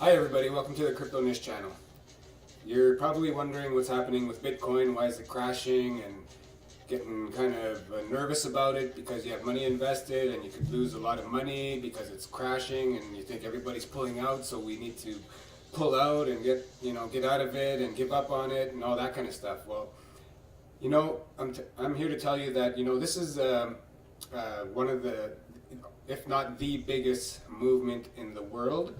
Hi everybody, welcome to the Crypto Niche channel. You're probably wondering what's happening with Bitcoin, why is it crashing, and getting kind of nervous about it because you have money invested and you could lose a lot of money because it's crashing and you think everybody's pulling out, so we need to pull out and get out of it and give up on it and all that kind of stuff. Well, I'm here to tell you that this is one of the, if not the biggest movement in the world,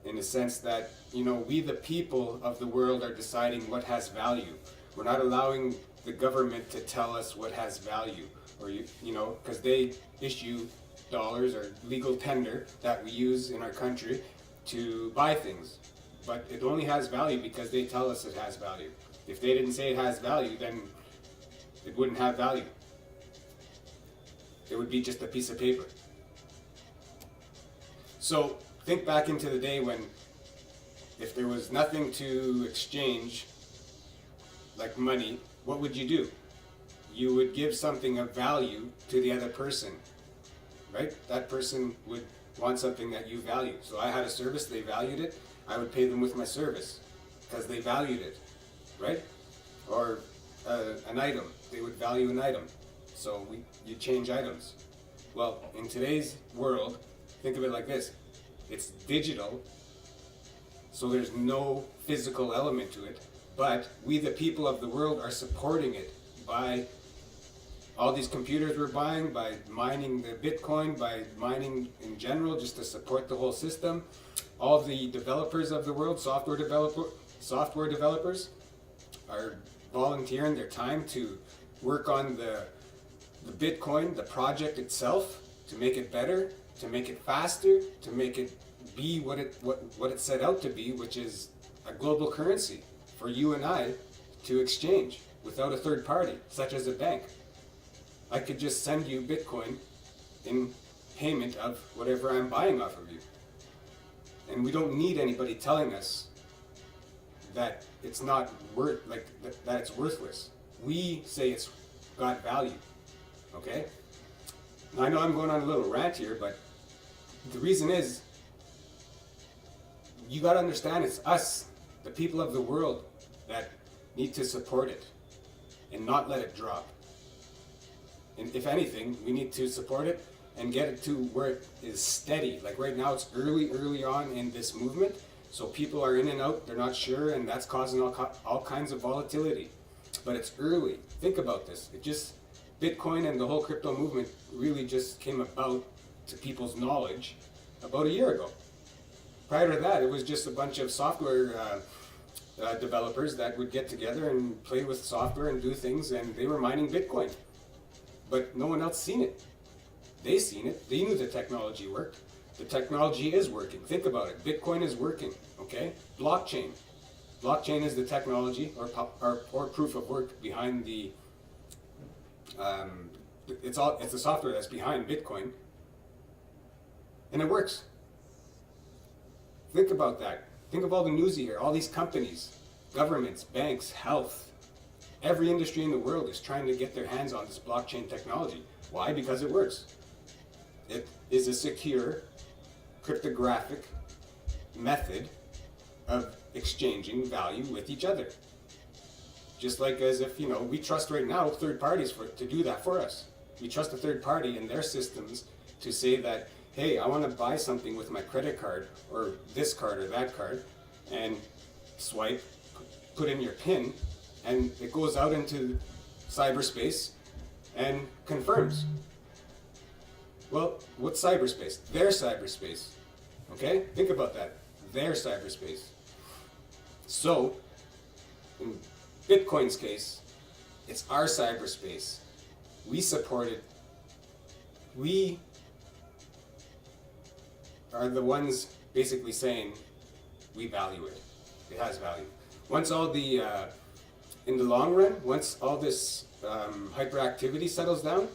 in the sense that we the people of the world are deciding what has value. We're not allowing the government to tell us what has value, or because they issue dollars or legal tender that we use in our country to buy things, but it only has value because they tell us it has value. If they didn't say it has value, then it wouldn't have value. It would be just a piece of paper. So think back into the day when, if there was nothing to exchange, like money, what would you do? You would give something of value to the other person, right? That person would want something that you value. So I had a service, they valued it, I would pay them with my service because they valued it, right? Or an item, they would value an item. So you change items. Well, in today's world, think of it like this. It's digital, so there's no physical element to it, but we the people of the world are supporting it by all these computers we're buying, by mining the Bitcoin, by mining in general, just to support the whole system. All the developers of the world, software developers, are volunteering their time to work on the Bitcoin, the project itself, to make it better, to make it faster, to make it be what it set out to be, which is a global currency for you and I to exchange without a third party, such as a bank. I could just send you Bitcoin in payment of whatever I'm buying off of you. And we don't need anybody telling us that it's not that it's worthless. We say it's got value, okay? Now, I know I'm going on a little rant here, but the reason is, you got to understand, it's us, the people of the world, that need to support it and not let it drop. And if anything, we need to support it and get it to where it is steady. Like right now, it's early on in this movement, so people are in and out, they're not sure, and that's causing all kinds of volatility. But it's early. Think about this. Bitcoin and the whole crypto movement really just came about to people's knowledge about a year ago. Prior to that, it was just a bunch of software developers that would get together and play with software and do things, and they were mining Bitcoin. But no one else seen it. They seen it. They knew the technology worked. The technology is working. Think about it. Bitcoin is working, okay? Blockchain. Blockchain is the technology or proof of work behind the it's the software that's behind Bitcoin, and it works. Think about that. Think of all the news you hear, all these companies, governments, banks, health. Every industry in the world is trying to get their hands on this blockchain technology. Why? Because it works. It is a secure, cryptographic method of exchanging value with each other. Just like as if, we trust right now third parties to do that for us. We trust a third party and their systems to say that, hey, I want to buy something with my credit card or this card or that card, and swipe, put in your PIN, and it goes out into cyberspace and confirms. Well, what's cyberspace? Their cyberspace. Okay? Think about that. Their cyberspace. So, in Bitcoin's case, it's our cyberspace. We support it. We are the ones basically saying we value it. It has value. Once all the, in the long run, once all this hyperactivity settles down,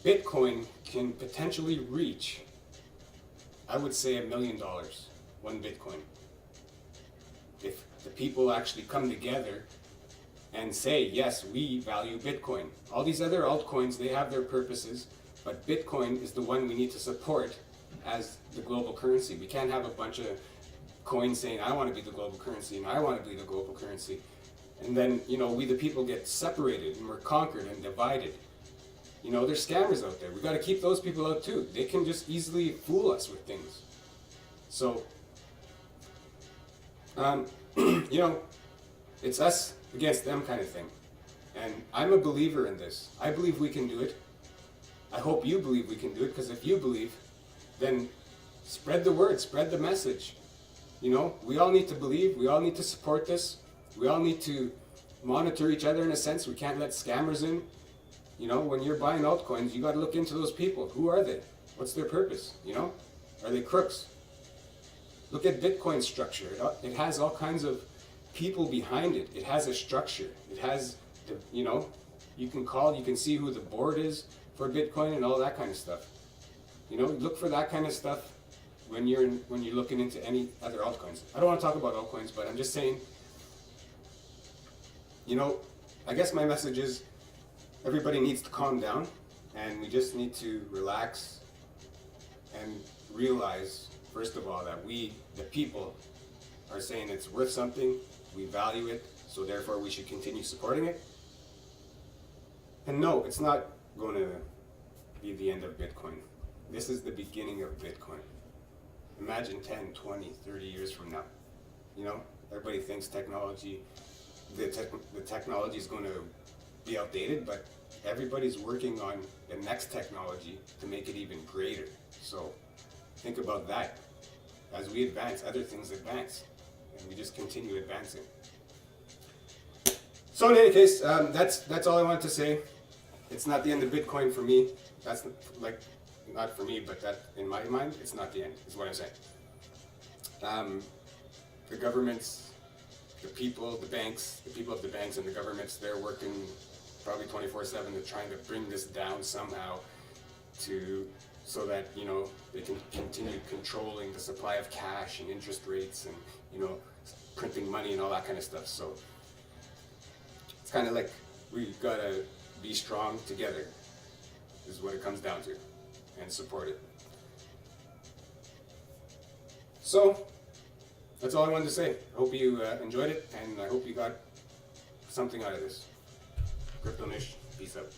Bitcoin can potentially reach, I would say, $1 million, one Bitcoin. If the people actually come together and say, yes, we value Bitcoin. All these other altcoins, they have their purposes, but Bitcoin is the one we need to support as the global currency. We can't have a bunch of coins saying, I want to be the global currency and I want to be the global currency. And then, we the people get separated and we're conquered and divided. There's scammers out there. We got to keep those people out too. They can just easily fool us with things. So, it's us against them kind of thing. And I'm a believer in this. I believe we can do it. I hope you believe we can do it, because if you believe, then spread the word, spread the message. We all need to believe, we all need to support this. We all need to monitor each other in a sense. We can't let scammers in. When you're buying altcoins, you got to look into those people. Who are they? What's their purpose? Are they crooks? Look at Bitcoin's structure. It has all kinds of people behind it. It has a structure. It has, you can see who the board is for Bitcoin and all that kind of stuff. Look for that kind of stuff when you're looking into any other altcoins. I don't want to talk about altcoins, but I'm just saying, I guess my message is everybody needs to calm down, and we just need to relax and realize, first of all, that we, the people, are saying it's worth something, we value it, so therefore we should continue supporting it. And no, it's not going to be the end of Bitcoin. This is the beginning of Bitcoin. Imagine 10, 20, 30 years from now. Everybody thinks technology, the technology is going to be outdated, but everybody's working on the next technology to make it even greater. So think about that. As we advance, other things advance, and we just continue advancing. So in any case, that's all I wanted to say. It's not the end of Bitcoin for me. That's not for me, but that in my mind, it's not the end, is what I'm saying. The governments, the people of the banks and the governments, they're working probably 24/7 to trying to bring this down somehow so that, they can continue controlling the supply of cash and interest rates and, printing money and all that kind of stuff. So it's kind of like we gotta be strong together, is what it comes down to, and support it. So that's all I wanted to say. I hope you enjoyed it, and I hope you got something out of this. Crypto Niche, peace out.